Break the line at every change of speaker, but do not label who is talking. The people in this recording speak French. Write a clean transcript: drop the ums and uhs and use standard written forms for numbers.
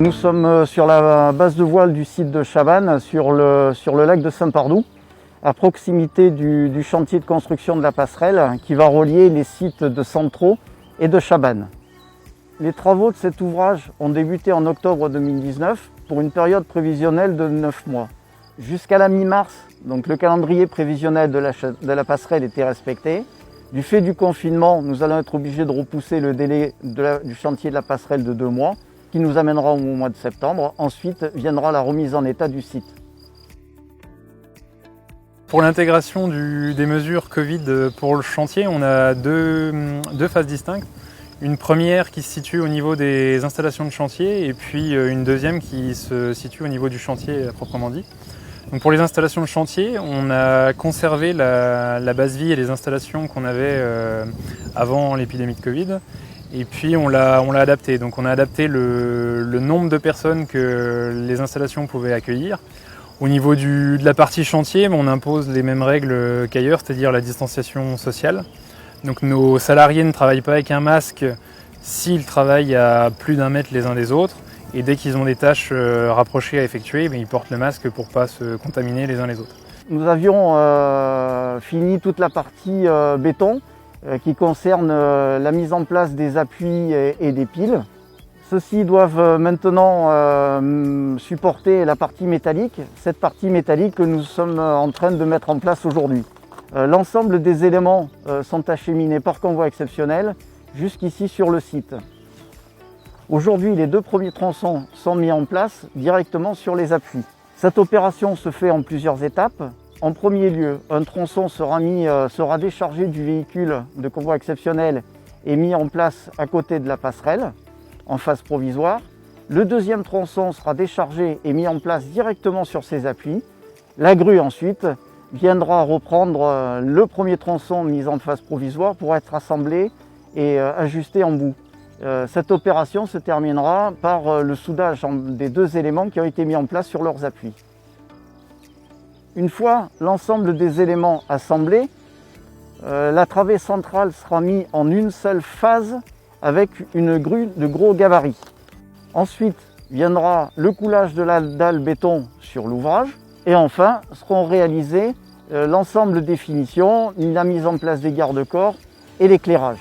Nous sommes sur la base de voile du site de Chabannes, sur le lac de Saint-Pardoux, à proximité du chantier de construction de la passerelle qui va relier les sites de Centraux et de Chabannes. Les travaux de cet ouvrage ont débuté en octobre 2019 pour une période prévisionnelle de 9 mois. Jusqu'à la mi-mars, donc le calendrier prévisionnel de la passerelle était respecté. Du fait du confinement, nous allons être obligés de repousser le délai du chantier de la passerelle de 2 mois, qui nous amènera au mois de septembre. Ensuite viendra la remise en état du site.
Pour l'intégration des mesures Covid pour le chantier, on a deux phases distinctes. Une première qui se situe au niveau des installations de chantier et puis une deuxième qui se situe au niveau du chantier proprement dit. Donc pour les installations de chantier, on a conservé la base vie et les installations qu'on avait avant l'épidémie de Covid. Et puis on l'a adapté. Donc on a adapté le nombre de personnes que les installations pouvaient accueillir. Au niveau de la partie chantier, on impose les mêmes règles qu'ailleurs, c'est-à-dire la distanciation sociale. Donc nos salariés ne travaillent pas avec un masque s'ils travaillent à plus d'1 mètre les uns des autres. Et dès qu'ils ont des tâches rapprochées à effectuer, ils portent le masque pour ne pas se contaminer les uns les autres.
Nous avions fini toute la partie béton qui concerne la mise en place des appuis et des piles. Ceux-ci doivent maintenant supporter la partie métallique, cette partie métallique que nous sommes en train de mettre en place aujourd'hui. L'ensemble des éléments sont acheminés par convoi exceptionnel jusqu'ici sur le site. Aujourd'hui, les 2 premiers tronçons sont mis en place directement sur les appuis. Cette opération se fait en plusieurs étapes. En premier lieu, un tronçon sera déchargé du véhicule de convoi exceptionnel et mis en place à côté de la passerelle, en phase provisoire. Le deuxième tronçon sera déchargé et mis en place directement sur ses appuis. La grue ensuite viendra reprendre le premier tronçon mis en phase provisoire pour être assemblé et ajusté en bout. Cette opération se terminera par le soudage des 2 éléments qui ont été mis en place sur leurs appuis. Une fois l'ensemble des éléments assemblés, la travée centrale sera mise en une seule phase avec une grue de gros gabarit. Ensuite viendra le coulage de la dalle béton sur l'ouvrage et enfin seront réalisées l'ensemble des finitions, la mise en place des garde-corps et l'éclairage.